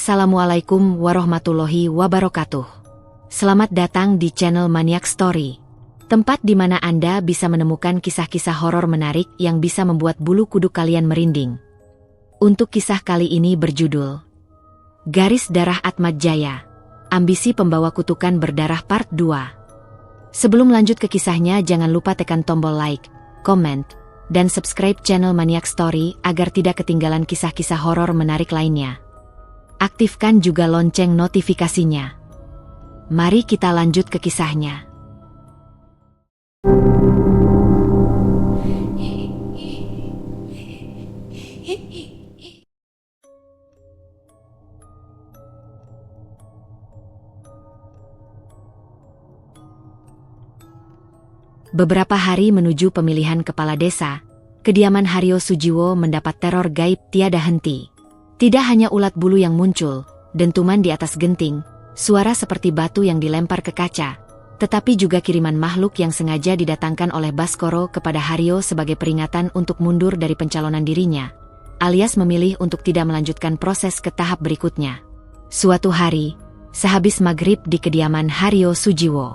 Assalamualaikum warahmatullahi wabarakatuh. Selamat datang di channel Maniac Story, tempat di mana Anda bisa menemukan kisah-kisah horor menarik yang bisa membuat bulu kuduk kalian merinding. Untuk kisah kali ini berjudul Garis Darah Atmat Jaya, Ambisi Pembawa Kutukan Berdarah Part 2. Sebelum lanjut ke kisahnya, jangan lupa tekan tombol like, comment, dan subscribe channel Maniac Story agar tidak ketinggalan kisah-kisah horor menarik lainnya. Aktifkan juga lonceng notifikasinya. Mari kita lanjut ke kisahnya. Beberapa hari menuju pemilihan kepala desa, kediaman Haryo Sujiwo mendapat teror gaib tiada henti. Tidak hanya ulat bulu yang muncul, dentuman di atas genting, suara seperti batu yang dilempar ke kaca, tetapi juga kiriman makhluk yang sengaja didatangkan oleh Baskoro kepada Haryo sebagai peringatan untuk mundur dari pencalonan dirinya, alias memilih untuk tidak melanjutkan proses ke tahap berikutnya. Suatu hari, sehabis maghrib di kediaman Haryo Sujiwo,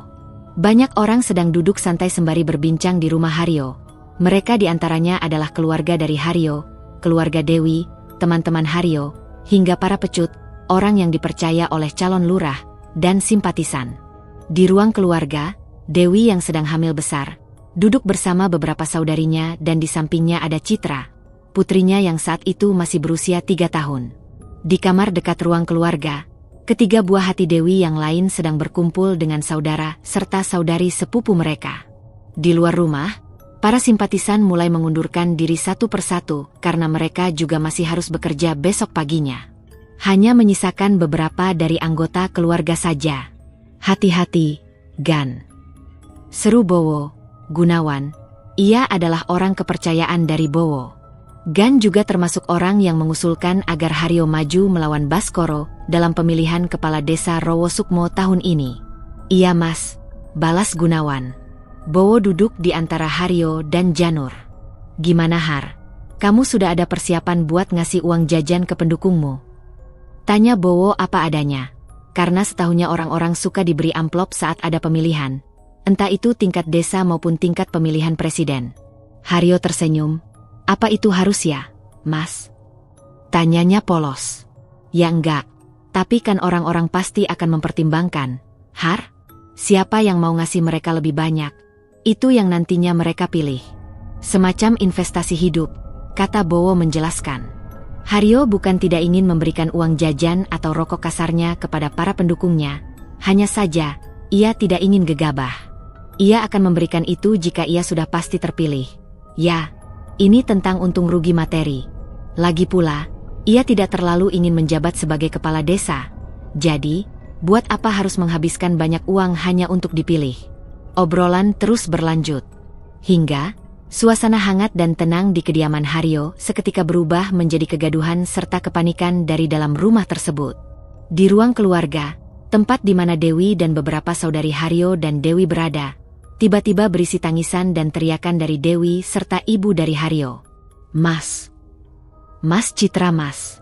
banyak orang sedang duduk santai sembari berbincang di rumah Haryo. Mereka diantaranya adalah keluarga dari Haryo, keluarga Dewi, teman-teman Haryo, hingga para pecut, orang yang dipercaya oleh calon lurah, dan simpatisan. Di ruang keluarga, Dewi yang sedang hamil besar, duduk bersama beberapa saudarinya dan di sampingnya ada Citra, putrinya yang saat itu masih berusia 3 tahun. Di kamar dekat ruang keluarga, ketiga buah hati Dewi yang lain sedang berkumpul dengan saudara serta saudari sepupu mereka. Di luar rumah, para simpatisan mulai mengundurkan diri satu persatu karena mereka juga masih harus bekerja besok paginya. Hanya menyisakan beberapa dari anggota keluarga saja. Hati-hati, Gan, seru Bowo, Gunawan. Ia adalah orang kepercayaan dari Bowo. Gan juga termasuk orang yang mengusulkan agar Haryo maju melawan Baskoro dalam pemilihan kepala desa Rowo Sukmo tahun ini. Iya mas, balas Gunawan. Bowo duduk di antara Haryo dan Janur. Gimana Har? Kamu sudah ada persiapan buat ngasih uang jajan ke pendukungmu? Tanya Bowo apa adanya. Karena setahunnya orang-orang suka diberi amplop saat ada pemilihan. Entah itu tingkat desa maupun tingkat pemilihan presiden. Haryo tersenyum. Apa itu harus ya, mas? Tanyanya polos. Ya enggak. Tapi kan orang-orang pasti akan mempertimbangkan. Har? Siapa yang mau ngasih mereka lebih banyak? Itu yang nantinya mereka pilih. Semacam investasi hidup, kata Bowo menjelaskan. Haryo bukan tidak ingin memberikan uang jajan atau rokok kasarnya kepada para pendukungnya. Hanya saja, ia tidak ingin gegabah. Ia akan memberikan itu jika ia sudah pasti terpilih. Ya, ini tentang untung rugi materi. Lagi pula, ia tidak terlalu ingin menjabat sebagai kepala desa. Jadi, buat apa harus menghabiskan banyak uang hanya untuk dipilih? Obrolan terus berlanjut, hingga suasana hangat dan tenang di kediaman Haryo seketika berubah menjadi kegaduhan serta kepanikan dari dalam rumah tersebut. Di ruang keluarga, tempat di mana Dewi dan beberapa saudari Haryo dan Dewi berada, tiba-tiba berisi tangisan dan teriakan dari Dewi serta ibu dari Haryo. Mas! Mas Citra mas!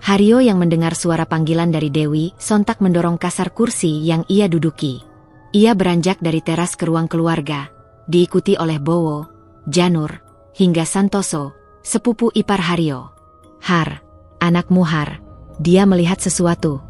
Haryo yang mendengar suara panggilan dari Dewi sontak mendorong kasar kursi yang ia duduki. Ia beranjak dari teras ke ruang keluarga, diikuti oleh Bowo, Janur, hingga Santoso, sepupu ipar Haryo. Har, anakmu Har, dia melihat sesuatu.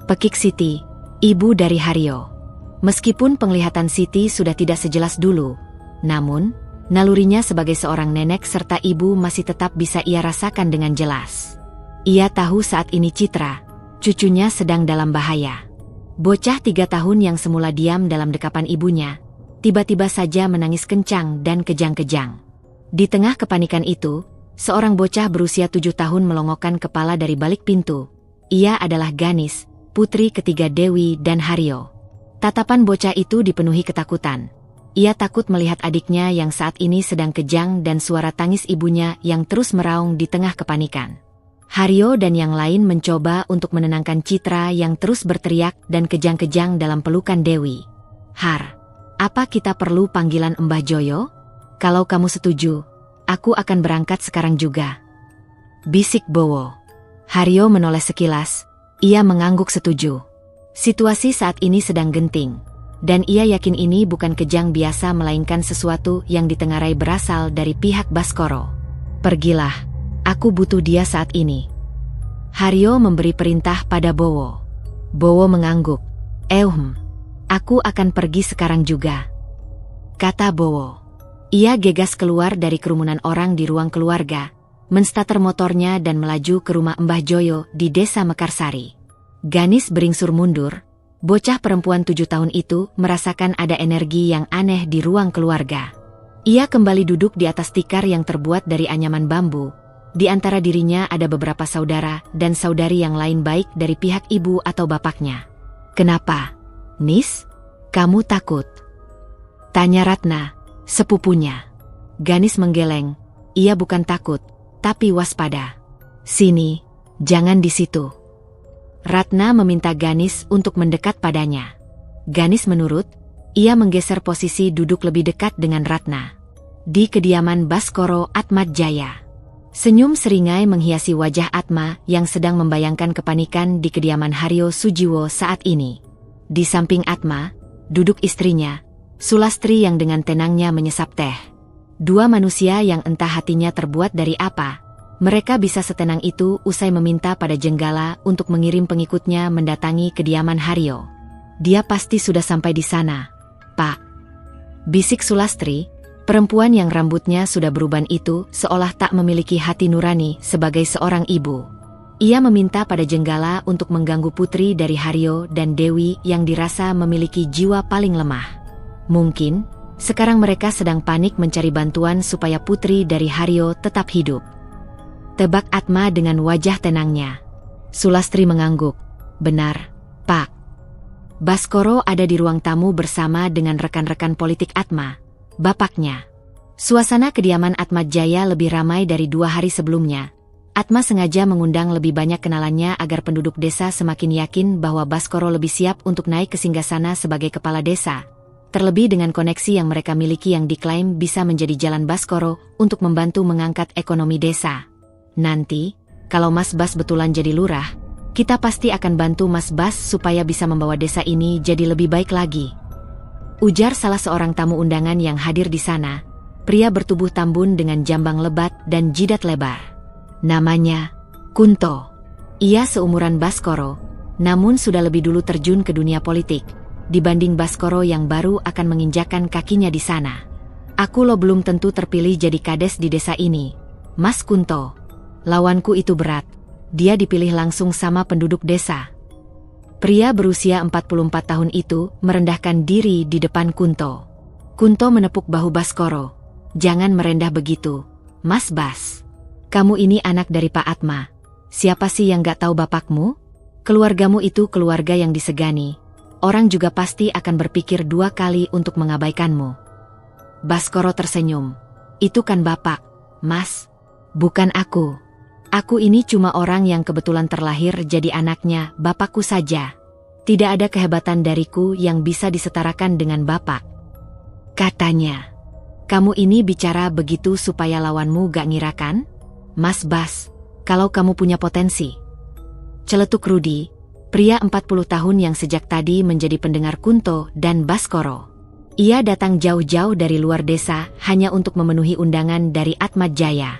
Pekik Siti, ibu dari Haryo. Meskipun penglihatan Siti sudah tidak sejelas dulu, namun, nalurinya sebagai seorang nenek serta ibu masih tetap bisa ia rasakan dengan jelas. Ia tahu saat ini Citra, cucunya sedang dalam bahaya. Bocah 3 tahun yang semula diam dalam dekapan ibunya, tiba-tiba saja menangis kencang dan kejang-kejang. Di tengah kepanikan itu, seorang bocah berusia 7 tahun melongokkan kepala dari balik pintu. Ia adalah Ganis, putri ketiga Dewi dan Haryo. Tatapan bocah itu dipenuhi ketakutan. Ia takut melihat adiknya yang saat ini sedang kejang dan suara tangis ibunya yang terus meraung di tengah kepanikan. Haryo dan yang lain mencoba untuk menenangkan Citra yang terus berteriak dan kejang-kejang dalam pelukan Dewi. Har, apa kita perlu panggilan Mbah Joyo? Kalau kamu setuju, aku akan berangkat sekarang juga. Bisik Bowo. Haryo menoleh sekilas. Ia mengangguk setuju. Situasi saat ini sedang genting. Dan ia yakin ini bukan kejang biasa melainkan sesuatu yang ditengarai berasal dari pihak Baskoro. Pergilah. Aku butuh dia saat ini. Haryo memberi perintah pada Bowo. Bowo mengangguk. Aku akan pergi sekarang juga, kata Bowo. Ia gegas keluar dari kerumunan orang di ruang keluarga, menstarter motornya dan melaju ke rumah Mbah Joyo di desa Mekarsari. Ganis beringsur mundur. Bocah perempuan 7 tahun itu merasakan ada energi yang aneh di ruang keluarga. Ia kembali duduk di atas tikar yang terbuat dari anyaman bambu. Di antara dirinya ada beberapa saudara dan saudari yang lain baik dari pihak ibu atau bapaknya. Kenapa, Nis? Kamu takut? Tanya Ratna, sepupunya. Ganis menggeleng. Ia bukan takut, tapi waspada. Sini, jangan di situ. Ratna meminta Ganis untuk mendekat padanya. Ganis menurut. Ia menggeser posisi duduk lebih dekat dengan Ratna. Di kediaman Baskoro Atmajaya. Senyum seringai menghiasi wajah Atma yang sedang membayangkan kepanikan di kediaman Haryo Sujiwo saat ini. Di samping Atma, duduk istrinya, Sulastri yang dengan tenangnya menyesap teh. Dua manusia yang entah hatinya terbuat dari apa, mereka bisa setenang itu usai meminta pada Jenggala untuk mengirim pengikutnya mendatangi kediaman Haryo. Dia pasti sudah sampai di sana, Pak. Bisik Sulastri, perempuan yang rambutnya sudah beruban itu seolah tak memiliki hati nurani sebagai seorang ibu. Ia meminta pada Jenggala untuk mengganggu putri dari Haryo dan Dewi yang dirasa memiliki jiwa paling lemah. Mungkin, sekarang mereka sedang panik mencari bantuan supaya putri dari Haryo tetap hidup. Tebak Atma dengan wajah tenangnya. Sulastri mengangguk. Benar, Pak. Baskoro ada di ruang tamu bersama dengan rekan-rekan politik Atma, bapaknya. Suasana kediaman Atmajaya lebih ramai dari 2 hari sebelumnya. Atma sengaja mengundang lebih banyak kenalannya agar penduduk desa semakin yakin bahwa Baskoro lebih siap untuk naik ke singgasana sebagai kepala desa. Terlebih dengan koneksi yang mereka miliki yang diklaim bisa menjadi jalan Baskoro untuk membantu mengangkat ekonomi desa. Nanti, kalau Mas Bas betulan jadi lurah, kita pasti akan bantu Mas Bas supaya bisa membawa desa ini jadi lebih baik lagi. Ujar salah seorang tamu undangan yang hadir di sana, pria bertubuh tambun dengan jambang lebat dan jidat lebar. Namanya Kunto. Ia seumuran Baskoro, namun sudah lebih dulu terjun ke dunia politik, dibanding Baskoro yang baru akan menginjakan kakinya di sana. Aku lo belum tentu terpilih jadi kades di desa ini, Mas Kunto. Lawanku itu berat. Dia dipilih langsung sama penduduk desa. Pria berusia 44 tahun itu merendahkan diri di depan Kunto. Kunto menepuk bahu Baskoro. Jangan merendah begitu, Mas Bas. Kamu ini anak dari Pak Atma. Siapa sih yang gak tahu bapakmu? Keluargamu itu keluarga yang disegani. Orang juga pasti akan berpikir 2 kali untuk mengabaikanmu. Baskoro tersenyum. Itu kan bapak, Mas. Bukan aku. Aku ini cuma orang yang kebetulan terlahir jadi anaknya bapakku saja. Tidak ada kehebatan dariku yang bisa disetarakan dengan bapak. Katanya. Kamu ini bicara begitu supaya lawanmu gak ngirakan? Mas Bas, kalau kamu punya potensi. Celetuk Rudi, pria 40 tahun yang sejak tadi menjadi pendengar Kunto dan Baskoro. Ia datang jauh-jauh dari luar desa hanya untuk memenuhi undangan dari Atmajaya.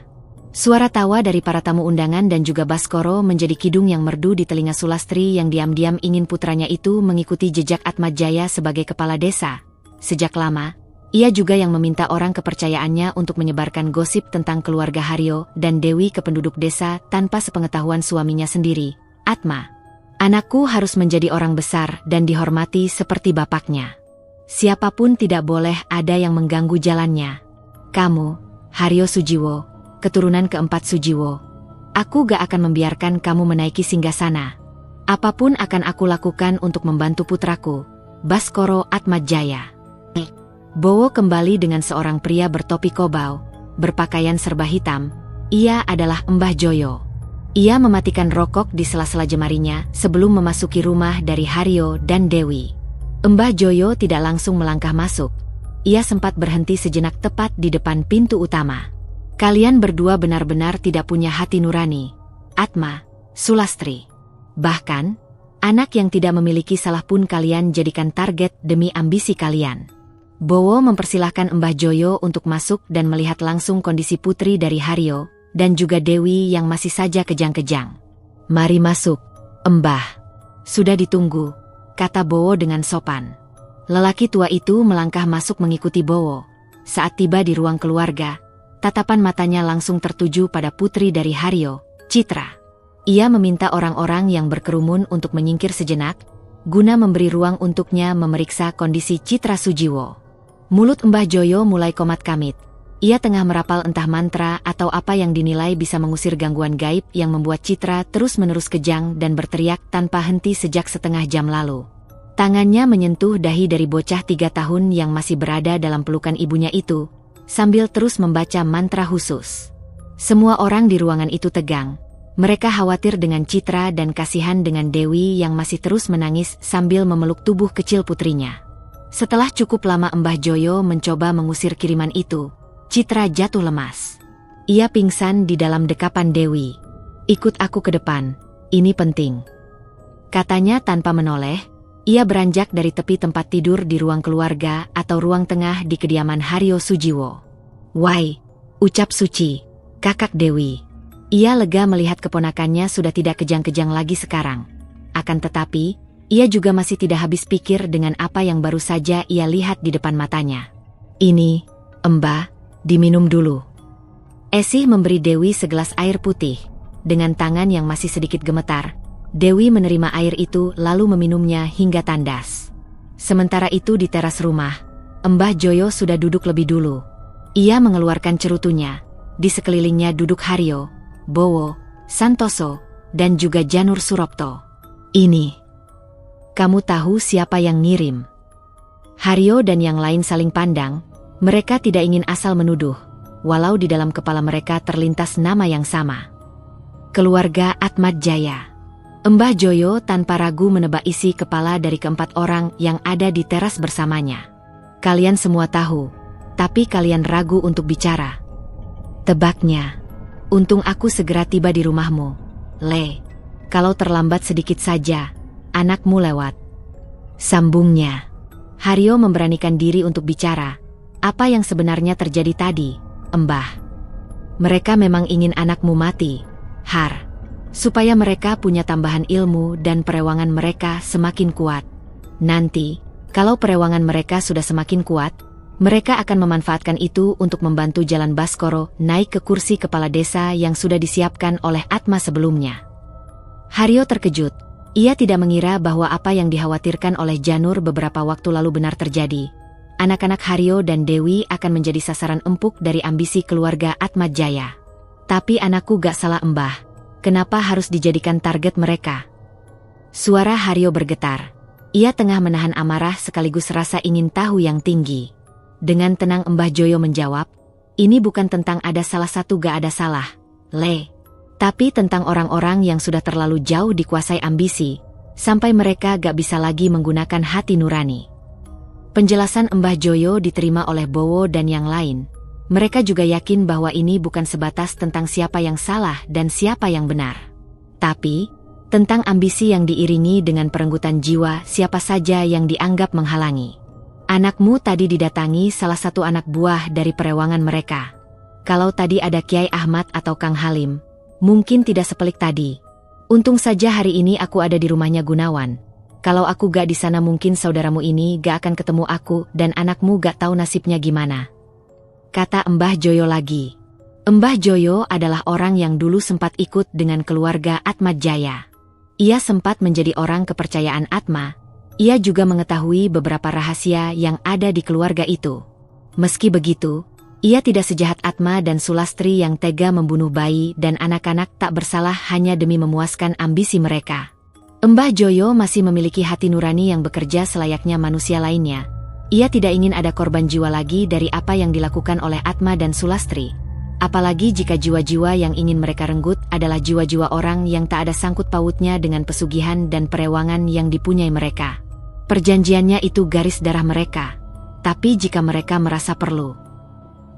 Suara tawa dari para tamu undangan dan juga Baskoro menjadi kidung yang merdu di telinga Sulastri yang diam-diam ingin putranya itu mengikuti jejak Atmajaya sebagai kepala desa. Sejak lama, ia juga yang meminta orang kepercayaannya untuk menyebarkan gosip tentang keluarga Haryo dan Dewi ke penduduk desa tanpa sepengetahuan suaminya sendiri, Atma. Anakku harus menjadi orang besar dan dihormati seperti bapaknya. Siapapun tidak boleh ada yang mengganggu jalannya. Kamu, Haryo Sujiwo, keturunan keempat Sujiwo. Aku gak akan membiarkan kamu menaiki singgasana. Apapun akan aku lakukan untuk membantu putraku, Baskoro Atmajaya. Bowo kembali dengan seorang pria bertopi kobau, berpakaian serba hitam. Ia adalah Mbah Joyo. Ia mematikan rokok di sela-sela jemarinya sebelum memasuki rumah dari Haryo dan Dewi. Mbah Joyo tidak langsung melangkah masuk. Ia sempat berhenti sejenak tepat di depan pintu utama. Kalian berdua benar-benar tidak punya hati nurani. Atma, Sulastri. Bahkan, anak yang tidak memiliki salah pun kalian jadikan target demi ambisi kalian. Bowo mempersilahkan Mbah Joyo untuk masuk dan melihat langsung kondisi putri dari Haryo, dan juga Dewi yang masih saja kejang-kejang. "Mari masuk, Mbah. Sudah ditunggu," kata Bowo dengan sopan. Lelaki tua itu melangkah masuk mengikuti Bowo. Saat tiba di ruang keluarga, tatapan matanya langsung tertuju pada putri dari Haryo, Citra. Ia meminta orang-orang yang berkerumun untuk menyingkir sejenak, guna memberi ruang untuknya memeriksa kondisi Citra Sujiwo. Mulut Mbah Joyo mulai komat-kamit. Ia tengah merapal entah mantra atau apa yang dinilai bisa mengusir gangguan gaib yang membuat Citra terus-menerus kejang dan berteriak tanpa henti sejak setengah jam lalu. Tangannya menyentuh dahi dari bocah 3 tahun yang masih berada dalam pelukan ibunya itu, sambil terus membaca mantra khusus. Semua orang di ruangan itu tegang. Mereka khawatir dengan Citra dan kasihan dengan Dewi yang masih terus menangis sambil memeluk tubuh kecil putrinya. Setelah cukup lama Mbah Joyo mencoba mengusir kiriman itu, Citra jatuh lemas. Ia pingsan di dalam dekapan Dewi. "Ikut aku ke depan, ini penting," katanya tanpa menoleh. Ia beranjak dari tepi tempat tidur di ruang keluarga atau ruang tengah di kediaman Haryo Sujiwo. "Wai, ucap suci, Kakak Dewi." Ia lega melihat keponakannya sudah tidak kejang-kejang lagi sekarang. Akan tetapi, ia juga masih tidak habis pikir dengan apa yang baru saja ia lihat di depan matanya. "Ini, Mbah, diminum dulu." Esih memberi Dewi segelas air putih. Dengan tangan yang masih sedikit gemetar, Dewi menerima air itu lalu meminumnya hingga tandas. Sementara itu di teras rumah, Mbah Joyo sudah duduk lebih dulu. Ia mengeluarkan cerutunya. Di sekelilingnya duduk Haryo, Bowo, Santoso, dan juga Janur Suropto. "Ini, kamu tahu siapa yang ngirim?" Haryo dan yang lain saling pandang. Mereka tidak ingin asal menuduh, walau di dalam kepala mereka terlintas nama yang sama. Keluarga Atmajaya. Mbah Joyo tanpa ragu menebak isi kepala dari keempat orang yang ada di teras bersamanya. "Kalian semua tahu, tapi kalian ragu untuk bicara. Tebaknya, untung aku segera tiba di rumahmu, Le. Kalau terlambat sedikit saja, anakmu lewat," sambungnya. Haryo memberanikan diri untuk bicara. "Apa yang sebenarnya terjadi tadi, Mbah?" "Mereka memang ingin anakmu mati, Har. Supaya mereka punya tambahan ilmu dan perewangan mereka semakin kuat. Nanti, kalau perewangan mereka sudah semakin kuat, mereka akan memanfaatkan itu untuk membantu Jalan Baskoro naik ke kursi kepala desa yang sudah disiapkan oleh Atma sebelumnya." Haryo terkejut. Ia tidak mengira bahwa apa yang dikhawatirkan oleh Janur beberapa waktu lalu benar terjadi. Anak-anak Haryo dan Dewi akan menjadi sasaran empuk dari ambisi keluarga Atmajaya. "Tapi anakku gak salah, Mbah. Kenapa harus dijadikan target mereka?" Suara Haryo bergetar. Ia tengah menahan amarah sekaligus rasa ingin tahu yang tinggi. Dengan tenang Mbah Joyo menjawab, "Ini bukan tentang ada salah satu gak ada salah, Le. Tapi tentang orang-orang yang sudah terlalu jauh dikuasai ambisi, sampai mereka gak bisa lagi menggunakan hati nurani." Penjelasan Mbah Joyo diterima oleh Bowo dan yang lain. Mereka juga yakin bahwa ini bukan sebatas tentang siapa yang salah dan siapa yang benar. Tapi, tentang ambisi yang diiringi dengan perenggutan jiwa siapa saja yang dianggap menghalangi. "Anakmu tadi didatangi salah satu anak buah dari perewangan mereka. Kalau tadi ada Kiai Ahmad atau Kang Halim, mungkin tidak sepelik tadi. Untung saja hari ini aku ada di rumahnya Gunawan. Kalau aku gak di sana mungkin saudaramu ini gak akan ketemu aku dan anakmu gak tahu nasibnya gimana," kata Mbah Joyo lagi. Mbah Joyo adalah orang yang dulu sempat ikut dengan keluarga Atmajaya. Ia sempat menjadi orang kepercayaan Atma. Ia juga mengetahui beberapa rahasia yang ada di keluarga itu. Meski begitu, ia tidak sejahat Atma dan Sulastri yang tega membunuh bayi dan anak-anak tak bersalah hanya demi memuaskan ambisi mereka. Mbah Joyo masih memiliki hati nurani yang bekerja selayaknya manusia lainnya. Ia tidak ingin ada korban jiwa lagi dari apa yang dilakukan oleh Atma dan Sulastri. Apalagi jika jiwa-jiwa yang ingin mereka renggut adalah jiwa-jiwa orang yang tak ada sangkut pautnya dengan pesugihan dan perewangan yang dipunyai mereka. Perjanjiannya itu garis darah mereka. Tapi jika mereka merasa perlu,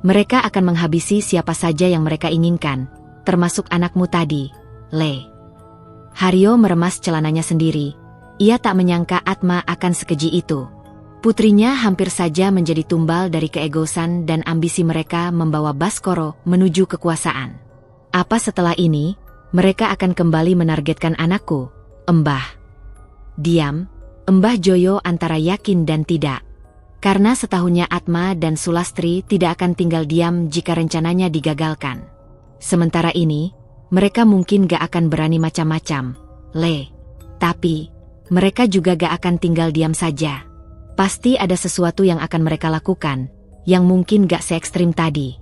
mereka akan menghabisi siapa saja yang mereka inginkan, termasuk anakmu tadi, Le. Haryo meremas celananya sendiri. Ia tak menyangka Atma akan sekeji itu. Putrinya hampir saja menjadi tumbal dari keegoisan dan ambisi mereka membawa Baskoro menuju kekuasaan. Apa setelah ini, mereka akan kembali menargetkan anakku, Embah? Diam, Embah Joyo antara yakin dan tidak. Karena setahunnya Atma dan Sulastri tidak akan tinggal diam jika rencananya digagalkan. Sementara ini, mereka mungkin gak akan berani macam-macam, Le. Tapi, mereka juga gak akan tinggal diam saja. Pasti ada sesuatu yang akan mereka lakukan, yang mungkin gak se-ekstrim tadi.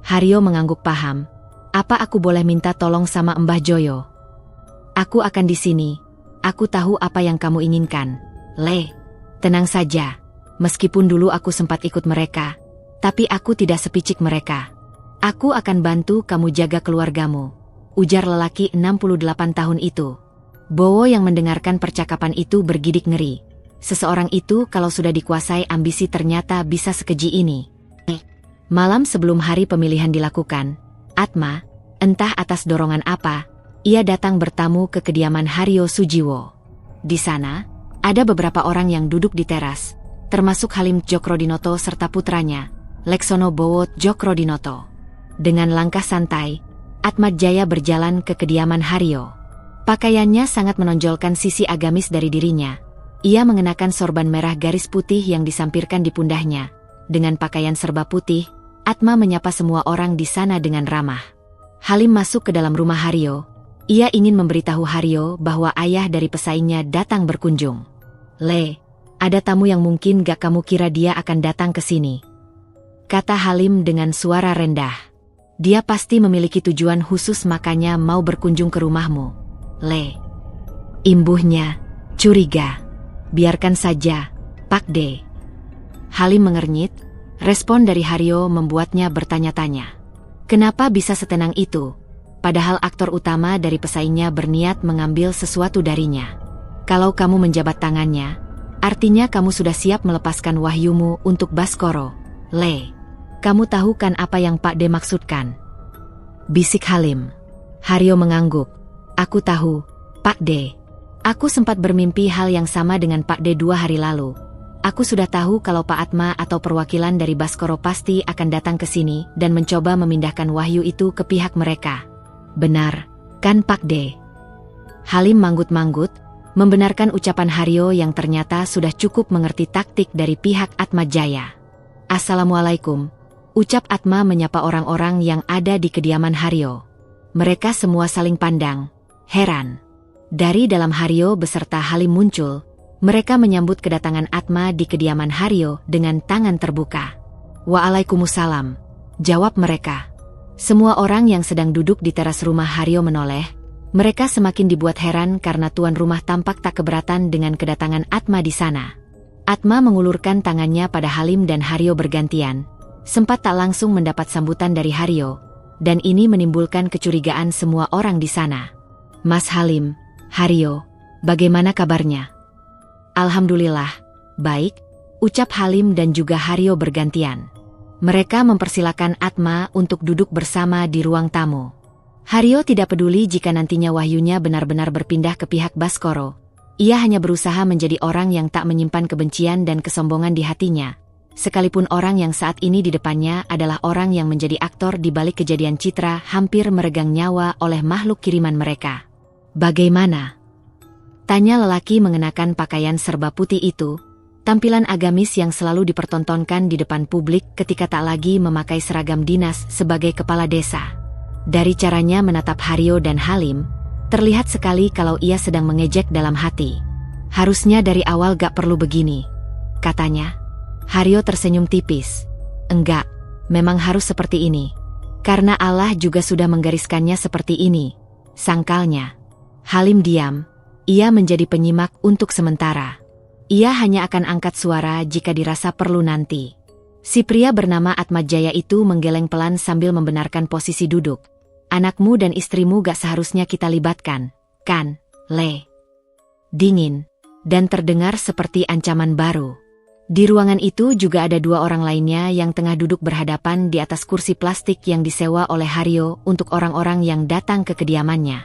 Haryo mengangguk paham. Apa aku boleh minta tolong sama Embah Joyo? Aku akan di sini. Aku tahu apa yang kamu inginkan, Le. Tenang saja. Meskipun dulu aku sempat ikut mereka, tapi aku tidak sepicik mereka. Aku akan bantu kamu jaga keluargamu, ujar lelaki 68 tahun itu. Bowo yang mendengarkan percakapan itu bergidik ngeri. Seseorang itu kalau sudah dikuasai ambisi ternyata bisa sekeji ini. Malam sebelum hari pemilihan dilakukan, Atma, entah atas dorongan apa, ia datang bertamu ke kediaman Haryo Sujiwo. Di sana, ada beberapa orang yang duduk di teras, termasuk Halim Djokrodinoto serta putranya, Leksono Bowo Djokrodinoto. Dengan langkah santai, Atmajaya berjalan ke kediaman Haryo. Pakaiannya sangat menonjolkan sisi agamis dari dirinya. Ia mengenakan sorban merah garis putih yang disampirkan di pundahnya. Dengan pakaian serba putih, Atma menyapa semua orang di sana dengan ramah. Halim masuk ke dalam rumah Haryo. Ia ingin memberitahu Haryo bahwa ayah dari pesaingnya datang berkunjung. Le, ada tamu yang mungkin gak kamu kira dia akan datang ke sini, kata Halim dengan suara rendah. Dia pasti memiliki tujuan khusus makanya mau berkunjung ke rumahmu, Le. Imbuhnya curiga. Biarkan saja, Pak De. Halim mengernyit. Respon dari Haryo membuatnya bertanya-tanya. Kenapa bisa setenang itu? Padahal aktor utama dari pesaingnya berniat mengambil sesuatu darinya. Kalau kamu menjabat tangannya, artinya kamu sudah siap melepaskan wahyumu untuk Baskoro, Le. Kamu tahu kan apa yang Pak De maksudkan? Bisik Halim. Haryo mengangguk. Aku tahu, Pak De. Aku sempat bermimpi hal yang sama dengan Pak De 2 hari lalu. Aku sudah tahu kalau Pak Atma atau perwakilan dari Baskoro pasti akan datang ke sini dan mencoba memindahkan wahyu itu ke pihak mereka. Benar, kan Pak De? Halim manggut-manggut, membenarkan ucapan Haryo yang ternyata sudah cukup mengerti taktik dari pihak Atmajaya. Assalamualaikum, ucap Atma menyapa orang-orang yang ada di kediaman Haryo. Mereka semua saling pandang, heran. Dari dalam Haryo beserta Halim muncul, mereka menyambut kedatangan Atma di kediaman Haryo dengan tangan terbuka. Waalaikumsalam, jawab mereka. Semua orang yang sedang duduk di teras rumah Haryo menoleh. Mereka semakin dibuat heran karena tuan rumah tampak tak keberatan dengan kedatangan Atma di sana. Atma mengulurkan tangannya pada Halim dan Haryo bergantian. Sempat tak langsung mendapat sambutan dari Haryo, dan ini menimbulkan kecurigaan semua orang di sana. Mas Halim, Haryo, bagaimana kabarnya? Alhamdulillah, baik, ucap Halim dan juga Haryo bergantian. Mereka mempersilakan Atma untuk duduk bersama di ruang tamu. Haryo tidak peduli jika nantinya wahyunya benar-benar berpindah ke pihak Baskoro. Ia hanya berusaha menjadi orang yang tak menyimpan kebencian dan kesombongan di hatinya. Sekalipun orang yang saat ini di depannya adalah orang yang menjadi aktor di balik kejadian citra hampir meregang nyawa oleh makhluk kiriman mereka. Bagaimana? Tanya lelaki mengenakan pakaian serba putih itu. Tampilan agamis yang selalu dipertontonkan di depan publik ketika tak lagi memakai seragam dinas sebagai kepala desa. Dari caranya menatap Haryo dan Halim, terlihat sekali kalau ia sedang mengejek dalam hati. Harusnya dari awal gak perlu begini, katanya. Haryo tersenyum tipis. Enggak, memang harus seperti ini. Karena Allah juga sudah menggariskannya seperti ini, sangkalnya. Halim diam, ia menjadi penyimak untuk sementara. Ia hanya akan angkat suara jika dirasa perlu nanti. Si pria bernama Atmajaya itu menggeleng pelan sambil membenarkan posisi duduk. Anakmu dan istrimu gak seharusnya kita libatkan, kan, Le? Dingin, dan terdengar seperti ancaman baru. Di ruangan itu juga ada 2 orang lainnya yang tengah duduk berhadapan di atas kursi plastik yang disewa oleh Haryo untuk orang-orang yang datang ke kediamannya.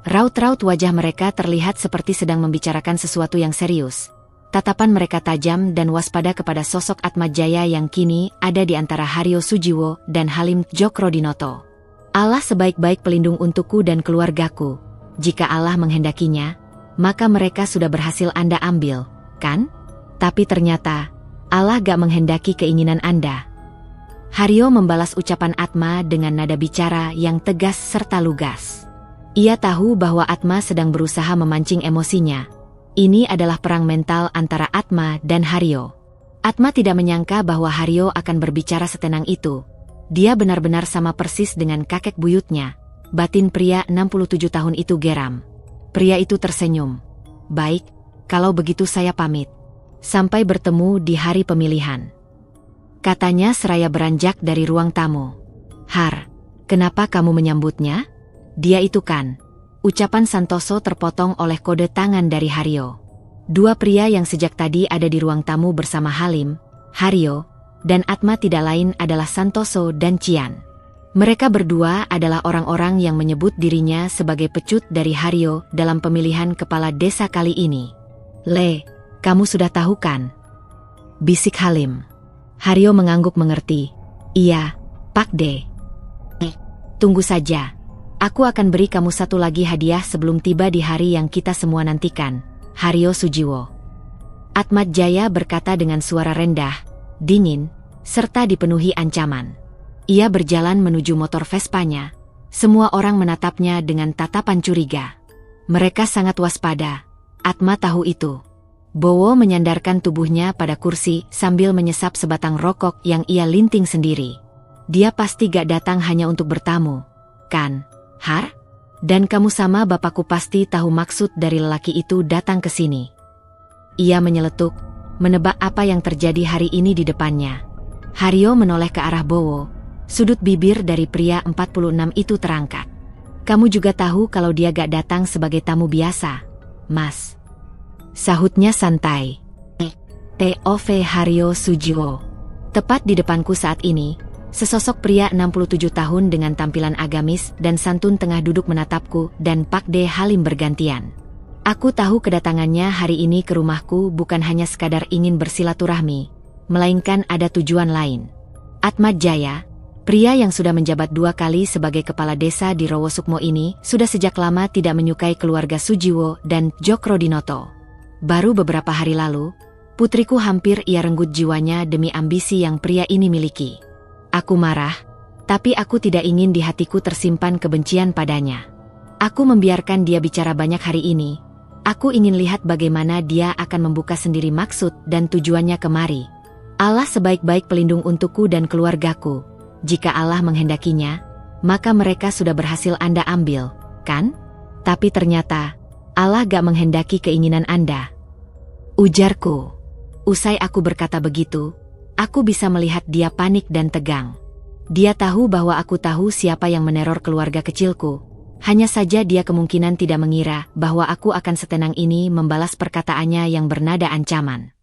Raut-raut wajah mereka terlihat seperti sedang membicarakan sesuatu yang serius. Tatapan mereka tajam dan waspada kepada sosok Atmajaya yang kini ada di antara Haryo Sujiwo dan Halim Djokrodinoto. Allah sebaik-baik pelindung untukku dan keluargaku. Jika Allah menghendakinya, maka mereka sudah berhasil Anda ambil, kan? Tapi ternyata, Allah gak menghendaki keinginan Anda. Haryo membalas ucapan Atma dengan nada bicara yang tegas serta lugas. Ia tahu bahwa Atma sedang berusaha memancing emosinya. Ini adalah perang mental antara Atma dan Haryo. Atma tidak menyangka bahwa Haryo akan berbicara setenang itu. Dia benar-benar sama persis dengan kakek buyutnya. Batin pria 67 tahun itu geram. Pria itu tersenyum. Baik, kalau begitu saya pamit. Sampai bertemu di hari pemilihan. Katanya seraya beranjak dari ruang tamu. Har, kenapa kamu menyambutnya? Dia itu kan. Ucapan Santoso terpotong oleh kode tangan dari Haryo. Dua pria yang sejak tadi ada di ruang tamu bersama Halim, Haryo, dan Atma tidak lain adalah Santoso dan Cian. Mereka berdua adalah orang-orang yang menyebut dirinya sebagai pecut dari Haryo dalam pemilihan kepala desa kali ini. Le, kamu sudah tahu kan? Bisik Halim. Haryo mengangguk mengerti. Iya, Pak De. Tunggu saja. Aku akan beri kamu satu lagi hadiah sebelum tiba di hari yang kita semua nantikan, Haryo Sujiwo. Atmajaya berkata dengan suara rendah, dingin, serta dipenuhi ancaman. Ia berjalan menuju motor Vespanya. Semua orang menatapnya dengan tatapan curiga. Mereka sangat waspada. Atma tahu itu. Bowo menyandarkan tubuhnya pada kursi sambil menyesap sebatang rokok yang ia linting sendiri. Dia pasti gak datang hanya untuk bertamu, kan? Har? Dan kamu sama bapakku pasti tahu maksud dari lelaki itu datang ke sini. Ia menyeletuk, menebak apa yang terjadi hari ini di depannya. Haryo menoleh ke arah Bowo. Sudut bibir dari pria 46 itu terangkat. Kamu juga tahu kalau dia gak datang sebagai tamu biasa, Mas. Sahutnya santai. TOV Haryo Sujiwo. Tepat di depanku saat ini, sesosok pria 67 tahun dengan tampilan agamis dan santun tengah duduk menatapku dan Pak De Halim bergantian. Aku tahu kedatangannya hari ini ke rumahku bukan hanya sekadar ingin bersilaturahmi, melainkan ada tujuan lain. Atmajaya, pria yang sudah menjabat 2 kali sebagai kepala desa di Rowosukmo ini, sudah sejak lama tidak menyukai keluarga Sujiwo dan Djokrodinoto. Baru beberapa hari lalu, putriku hampir ia renggut jiwanya demi ambisi yang pria ini miliki. Aku marah, tapi aku tidak ingin di hatiku tersimpan kebencian padanya. Aku membiarkan dia bicara banyak hari ini. Aku ingin lihat bagaimana dia akan membuka sendiri maksud dan tujuannya kemari. Allah sebaik-baik pelindung untukku dan keluargaku. Jika Allah menghendakinya, maka mereka sudah berhasil Anda ambil, kan? Tapi ternyata, Allah gak menghendaki keinginan Anda. Ujarku. Usai aku berkata begitu, aku bisa melihat dia panik dan tegang. Dia tahu bahwa aku tahu siapa yang meneror keluarga kecilku. Hanya saja dia kemungkinan tidak mengira bahwa aku akan setenang ini membalas perkataannya yang bernada ancaman.